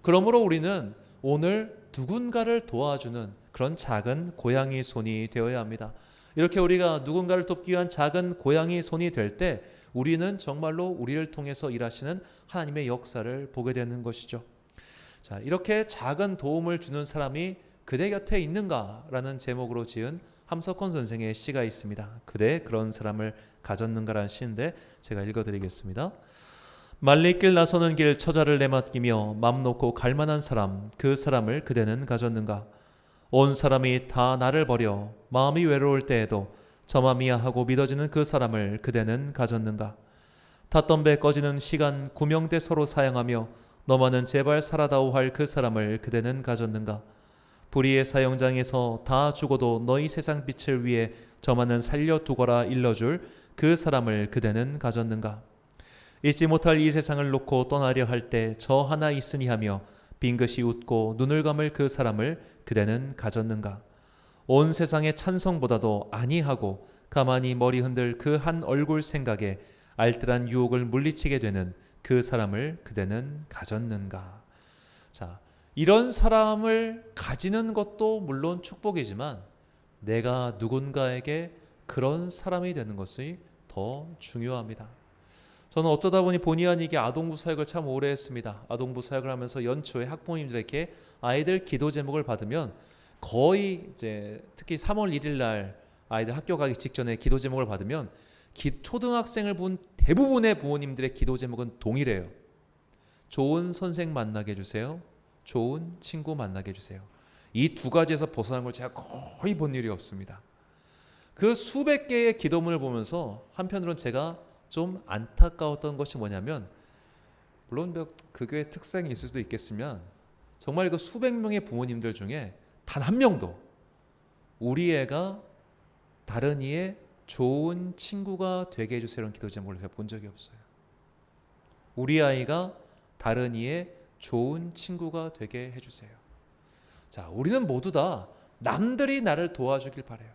그러므로 우리는 오늘 누군가를 도와주는 그런 작은 고양이 손이 되어야 합니다. 이렇게 우리가 누군가를 돕기 위한 작은 고양이 손이 될 때 우리는 정말로 우리를 통해서 일하시는 하나님의 역사를 보게 되는 것이죠. 자, 이렇게 작은 도움을 주는 사람이 그대 곁에 있는가라는 제목으로 지은 함석헌 선생의 시가 있습니다. 그대 그런 사람을 가졌는가라는 시인데 제가 읽어드리겠습니다. 말리길 나서는 길 처자를 내맡기며 맘 놓고 갈만한 사람, 그 사람을 그대는 가졌는가? 온 사람이 다 나를 버려 마음이 외로울 때에도 저맘이야 하고 믿어지는 그 사람을 그대는 가졌는가? 탔던 배 꺼지는 시간 구명대 서로 사양하며 너만은 제발 살아다오 할 그 사람을 그대는 가졌는가? 불의의 사형장에서 다 죽어도 너희 세상 빛을 위해 저만은 살려두거라 일러줄 그 사람을 그대는 가졌는가? 잊지 못할 이 세상을 놓고 떠나려 할 때 저 하나 있으니 하며 빙긋이 웃고 눈을 감을 그 사람을 그대는 가졌는가? 온 세상의 찬성보다도 아니하고 가만히 머리 흔들 그 한 얼굴 생각에 알뜰한 유혹을 물리치게 되는 그 사람을 그대는 가졌는가? 자, 이런 사람을 가지는 것도 물론 축복이지만 내가 누군가에게 그런 사람이 되는 것이 더 중요합니다. 저는 어쩌다 보니 본의 아니게 아동부 사역을 참 오래 했습니다. 아동부 사역을 하면서 연초에 학부모님들에게 아이들 기도 제목을 받으면 거의 이제 특히 3월 1일 날 아이들 학교 가기 직전에 기도 제목을 받으면 초등학생을 본 대부분의 부모님들의 기도 제목은 동일해요. 좋은 선생 만나게 해주세요. 좋은 친구 만나게 해주세요. 이 두 가지에서 벗어난 걸 제가 거의 본 일이 없습니다. 그 수백 개의 기도문을 보면서 한편으로는 제가 좀 안타까웠던 것이 뭐냐면, 물론 그 교회 특성이 있을 수도 있겠으면 정말 그 수백 명의 부모님들 중에 단 한 명도 우리 애가 다른 이의 좋은 친구가 되게 해주세요라는 기도 제목을 제가 본 적이 없어요. 우리 아이가 다른 이의 좋은 친구가 되게 해주세요. 자, 우리는 모두 다 남들이 나를 도와주길 바라요.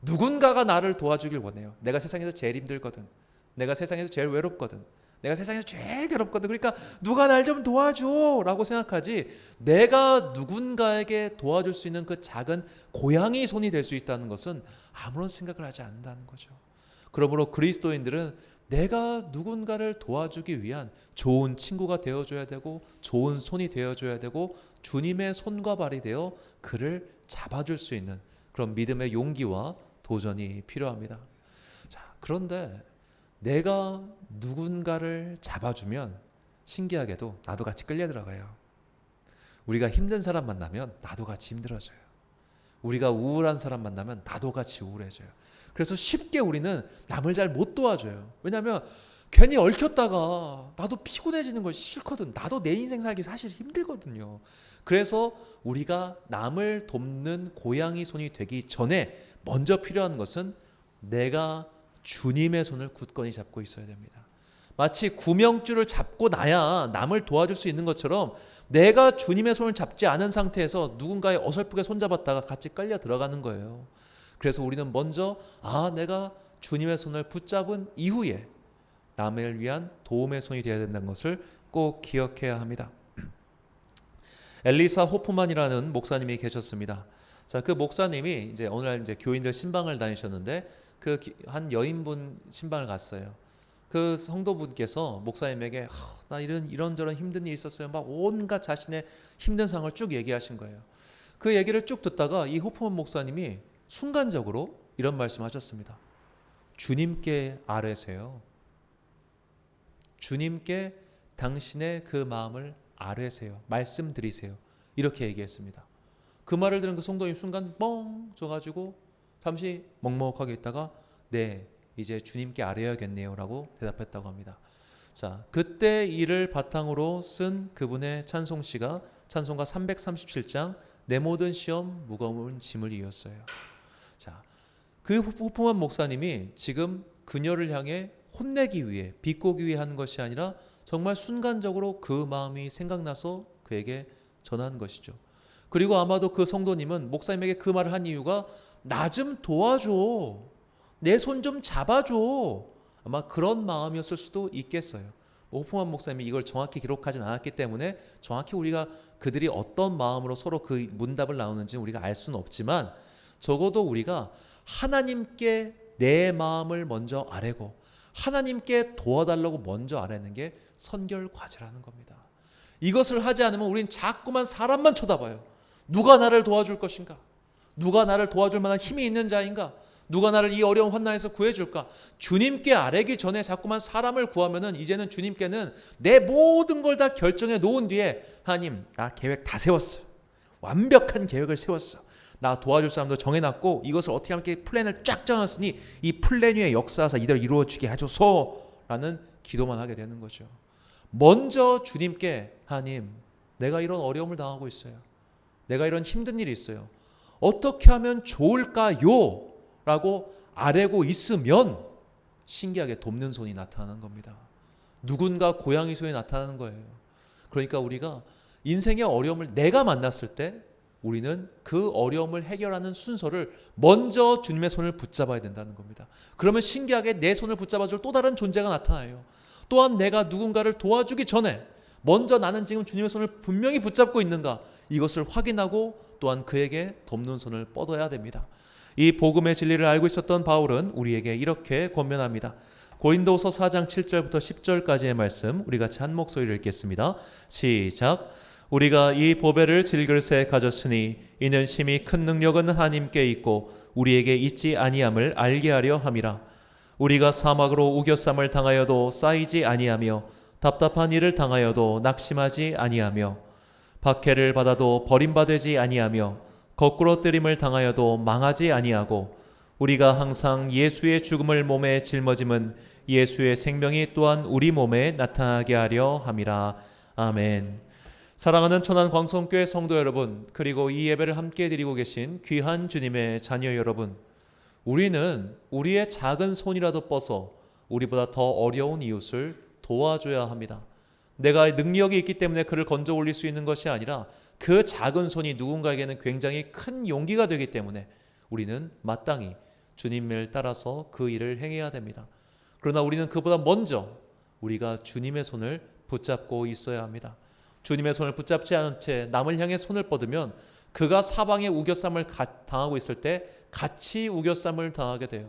누군가가 나를 도와주길 원해요. 내가 세상에서 제일 힘들거든. 내가 세상에서 제일 외롭거든. 내가 세상에서 제일 괴롭거든. 그러니까 누가 날 좀 도와줘 라고 생각하지, 내가 누군가에게 도와줄 수 있는 그 작은 고양이 손이 될 수 있다는 것은 아무런 생각을 하지 않는다는 거죠. 그러므로 그리스도인들은 내가 누군가를 도와주기 위한 좋은 친구가 되어줘야 되고 좋은 손이 되어줘야 되고 주님의 손과 발이 되어 그를 잡아줄 수 있는 그런 믿음의 용기와 도전이 필요합니다. 자, 그런데 내가 누군가를 잡아주면 신기하게도 나도 같이 끌려 들어가요. 우리가 힘든 사람 만나면 나도 같이 힘들어져요. 우리가 우울한 사람 만나면 나도 같이 우울해져요. 그래서 쉽게 우리는 남을 잘 못 도와줘요. 왜냐하면 괜히 얽혔다가 나도 피곤해지는 것이 싫거든. 나도 내 인생 살기 사실 힘들거든요. 그래서 우리가 남을 돕는 고양이 손이 되기 전에 먼저 필요한 것은 내가 주님의 손을 굳건히 잡고 있어야 됩니다. 마치 구명줄을 잡고 나야 남을 도와줄 수 있는 것처럼 내가 주님의 손을 잡지 않은 상태에서 누군가의 어설프게 손잡았다가 같이 끌려 들어가는 거예요. 그래서 우리는 먼저 내가 주님의 손을 붙잡은 이후에 남을 위한 도움의 손이 되어야 된다는 것을 꼭 기억해야 합니다. 엘리사 호프만이라는 목사님이 계셨습니다. 자, 그 목사님이 이제 오늘날 이제 교인들 신방을 다니셨는데 그 한 여인분 신방을 갔어요. 그 성도분께서 목사님에게 나 이런저런 힘든 일이 있었어요. 막 온갖 자신의 힘든 상황을 쭉 얘기하신 거예요. 그 얘기를 쭉 듣다가 이 호프만 목사님이 순간적으로 이런 말씀하셨습니다. 주님께 아뢰세요. 주님께 당신의 그 마음을 아뢰세요. 말씀드리세요. 이렇게 얘기했습니다. 그 말을 들은 그 성도님 순간 뻥 져가지고 잠시 먹먹하게 있다가 네, 이제 주님께 아뢰야겠네요 라고 대답했다고 합니다. 자, 그때 이를 바탕으로 쓴 그분의 찬송시가 찬송가 337장 내 모든 시험 무거운 짐을 이었어요. 자, 그 호프만 목사님이 지금 그녀를 향해 혼내기 위해 비꼬기 위해 하는 것이 아니라 정말 순간적으로 그 마음이 생각나서 그에게 전한 것이죠. 그리고 아마도 그 성도님은 목사님에게 그 말을 한 이유가 나 좀 도와줘, 내 손 좀 잡아줘, 아마 그런 마음이었을 수도 있겠어요. 호프만 목사님이 이걸 정확히 기록하진 않았기 때문에 정확히 우리가 그들이 어떤 마음으로 서로 그 문답을 나누는지 우리가 알 수는 없지만 적어도 우리가 하나님께 내 마음을 먼저 아뢰고 하나님께 도와달라고 먼저 아뢰는 게 선결 과제라는 겁니다. 이것을 하지 않으면 우리는 자꾸만 사람만 쳐다봐요. 누가 나를 도와줄 것인가? 누가 나를 도와줄 만한 힘이 있는 자인가? 누가 나를 이 어려운 환난에서 구해줄까? 주님께 아뢰기 전에 자꾸만 사람을 구하면은 이제는 주님께는 내 모든 걸 다 결정해 놓은 뒤에 하나님, 나 계획 다 세웠어. 완벽한 계획을 세웠어. 나 도와줄 사람도 정해놨고 이것을 어떻게 함께 플랜을 쫙 짜놨으니 이 플랜 위에 역사하사 이대로 이루어지게 하소서라는 기도만 하게 되는 거죠. 먼저 주님께 하나님, 내가 이런 어려움을 당하고 있어요. 내가 이런 힘든 일이 있어요. 어떻게 하면 좋을까요? 라고 아뢰고 있으면 신기하게 돕는 손이 나타나는 겁니다. 누군가 고양이 손이 나타나는 거예요. 그러니까 우리가 인생의 어려움을 내가 만났을 때 우리는 그 어려움을 해결하는 순서를 먼저 주님의 손을 붙잡아야 된다는 겁니다. 그러면 신기하게 내 손을 붙잡아줄 또 다른 존재가 나타나요. 또한 내가 누군가를 도와주기 전에 먼저 나는 지금 주님의 손을 분명히 붙잡고 있는가 이것을 확인하고 또한 그에게 돕는 손을 뻗어야 됩니다. 이 복음의 진리를 알고 있었던 바울은 우리에게 이렇게 권면합니다. 고린도후서 4장 7절부터 10절까지의 말씀 우리 같이 한 목소리를 읽겠습니다. 시작. 우리가 이 보배를 질글새 가졌으니 이는 심히 큰 능력은 하나님께 있고 우리에게 있지 아니함을 알게 하려 함이라. 우리가 사막으로 우겨쌈을 당하여도 쌓이지 아니하며 답답한 일을 당하여도 낙심하지 아니하며 박해를 받아도 버림받지 아니하며 거꾸로 뜨림을 당하여도 망하지 아니하고 우리가 항상 예수의 죽음을 몸에 짊어짐은 예수의 생명이 또한 우리 몸에 나타나게 하려 함이라. 아멘. 사랑하는 천안 광성교회 성도 여러분, 그리고 이 예배를 함께 드리고 계신 귀한 주님의 자녀 여러분, 우리는 우리의 작은 손이라도 뻗어 우리보다 더 어려운 이웃을 도와줘야 합니다. 내가 능력이 있기 때문에 그를 건져 올릴 수 있는 것이 아니라 그 작은 손이 누군가에게는 굉장히 큰 용기가 되기 때문에 우리는 마땅히 주님을 따라서 그 일을 행해야 됩니다. 그러나 우리는 그보다 먼저 우리가 주님의 손을 붙잡고 있어야 합니다. 주님의 손을 붙잡지 않은 채 남을 향해 손을 뻗으면 그가 사방에 우겨쌈을 당하고 있을 때 같이 우겨쌈을 당하게 돼요.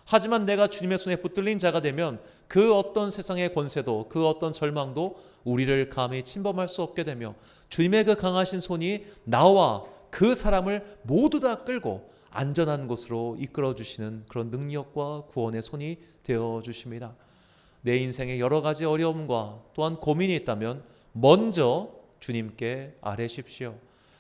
하지만 내가 주님의 손에 붙들린 자가 되면 그 어떤 세상의 권세도 그 어떤 절망도 우리를 감히 침범할 수 없게 되며 주님의 그 강하신 손이 나와 그 사람을 모두 다 끌고 안전한 곳으로 이끌어 주시는 그런 능력과 구원의 손이 되어 주십니다. 내 인생에 여러 가지 어려움과 또한 고민이 있다면 먼저 주님께 아뢰십시오.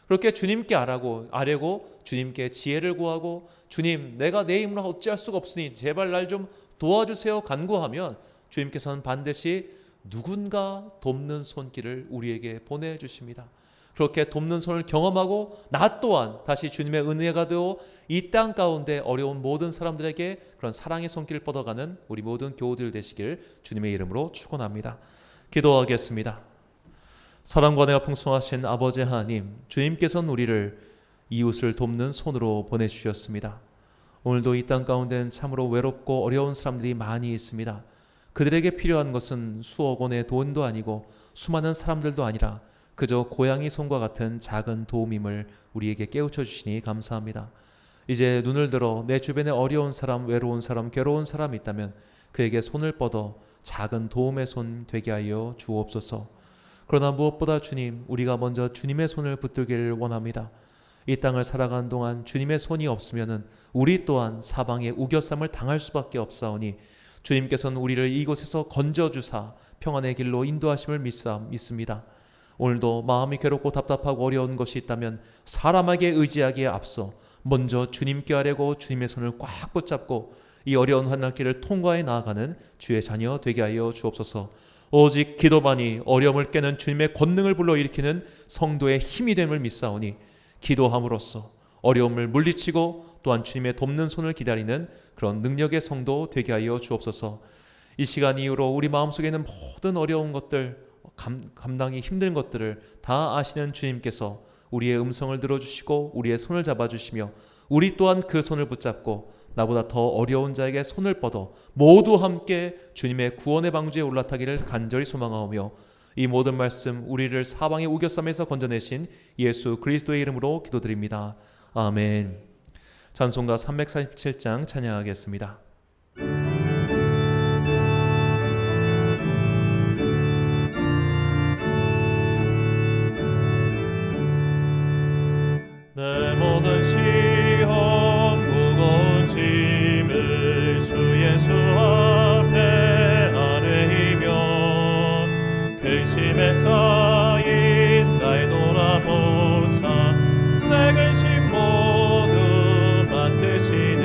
그렇게 주님께 아뢰고 주님께 지혜를 구하고 주님 내가 내 힘으로 어찌할 수가 없으니 제발 날 좀 도와주세요 간구하면 주님께서는 반드시 누군가 돕는 손길을 우리에게 보내주십니다. 그렇게 돕는 손을 경험하고 나 또한 다시 주님의 은혜가 되어 이 땅 가운데 어려운 모든 사람들에게 그런 사랑의 손길을 뻗어가는 우리 모든 교우들 되시길 주님의 이름으로 축원합니다. 기도하겠습니다. 사랑과 은혜가 풍성하신 아버지 하나님, 주님께서는 우리를 이웃을 돕는 손으로 보내주셨습니다. 오늘도 이 땅 가운데는 참으로 외롭고 어려운 사람들이 많이 있습니다. 그들에게 필요한 것은 수억 원의 돈도 아니고 수많은 사람들도 아니라 그저 고양이 손과 같은 작은 도움임을 우리에게 깨우쳐 주시니 감사합니다. 이제 눈을 들어 내 주변에 어려운 사람, 외로운 사람, 괴로운 사람이 있다면 그에게 손을 뻗어 작은 도움의 손 되게 하여 주옵소서. 그러나 무엇보다 주님, 우리가 먼저 주님의 손을 붙들기를 원합니다. 이 땅을 살아가는 동안 주님의 손이 없으면 우리 또한 사방에 우겨쌈을 당할 수밖에 없사오니 주님께서는 우리를 이곳에서 건져주사 평안의 길로 인도하심을 믿습니다. 오늘도 마음이 괴롭고 답답하고 어려운 것이 있다면 사람에게 의지하기에 앞서 먼저 주님께 아뢰고 주님의 손을 꽉 붙잡고 이 어려운 환난길을 통과해 나아가는 주의 자녀 되게 하여 주옵소서. 오직 기도만이 어려움을 깨는 주님의 권능을 불러일으키는 성도의 힘이 됨을 믿사오니 기도함으로써 어려움을 물리치고 또한 주님의 돕는 손을 기다리는 그런 능력의 성도 되게 하여 주옵소서. 이 시간 이후로 우리 마음속에 있는 모든 어려운 것들, 감당이 힘든 것들을 다 아시는 주님께서 우리의 음성을 들어주시고 우리의 손을 잡아주시며 우리 또한 그 손을 붙잡고 나보다 더 어려운 자에게 손을 뻗어 모두 함께 주님의 구원의 방주에 올라타기를 간절히 소망하오며 이 모든 말씀 우리를 사방의 우겨쌈에서 건져내신 예수 그리스도의 이름으로 기도드립니다. 아멘. 찬송가 347장 찬양하겠습니다. 내 모든 시험 무거운 짐을 주 예수 앞에 아뢰이며 근심에 쌓인 날 돌아보사 내 근심 모두 맡으시네.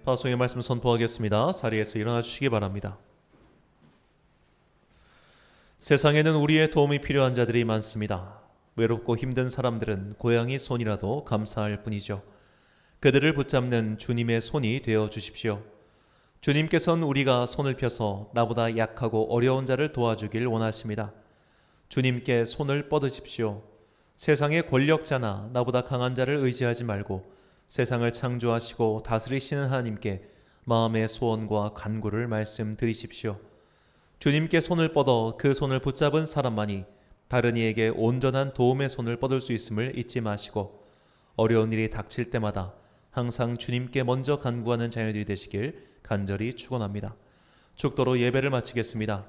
파송의 말씀 선포하겠습니다. 자리에서 일어나 주시기 바랍니다. 세상에는 우리의 도움이 필요한 자들이 많습니다. 외롭고 힘든 사람들은 고양이 손이라도 감사할 뿐이죠. 그들을 붙잡는 주님의 손이 되어 주십시오. 주님께서는 우리가 손을 펴서 나보다 약하고 어려운 자를 도와주길 원하십니다. 주님께 손을 뻗으십시오. 세상의 권력자나 나보다 강한 자를 의지하지 말고 세상을 창조하시고 다스리시는 하나님께 마음의 소원과 간구를 말씀드리십시오. 주님께 손을 뻗어 그 손을 붙잡은 사람만이 다른 이에게 온전한 도움의 손을 뻗을 수 있음을 잊지 마시고 어려운 일이 닥칠 때마다 항상 주님께 먼저 간구하는 자녀들이 되시길 간절히 축원합니다. 축도로 예배를 마치겠습니다.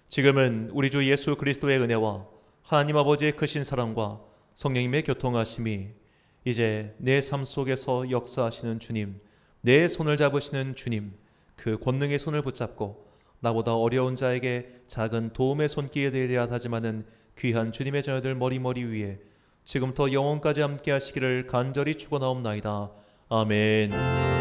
지금은 우리 주 예수 그리스도의 은혜와 하나님 아버지의 크신 사랑과 성령님의 교통하심이 이제 내 삶 속에서 역사하시는 주님, 내 손을 잡으시는 주님, 그 권능의 손을 붙잡고 나보다 어려운 자에게 작은 도움의 손길이 되리라 다짐하는 귀한 주님의 자녀들 머리 위에 지금부터 영원까지 함께 하시기를 간절히 축원하옵나이다. 아멘.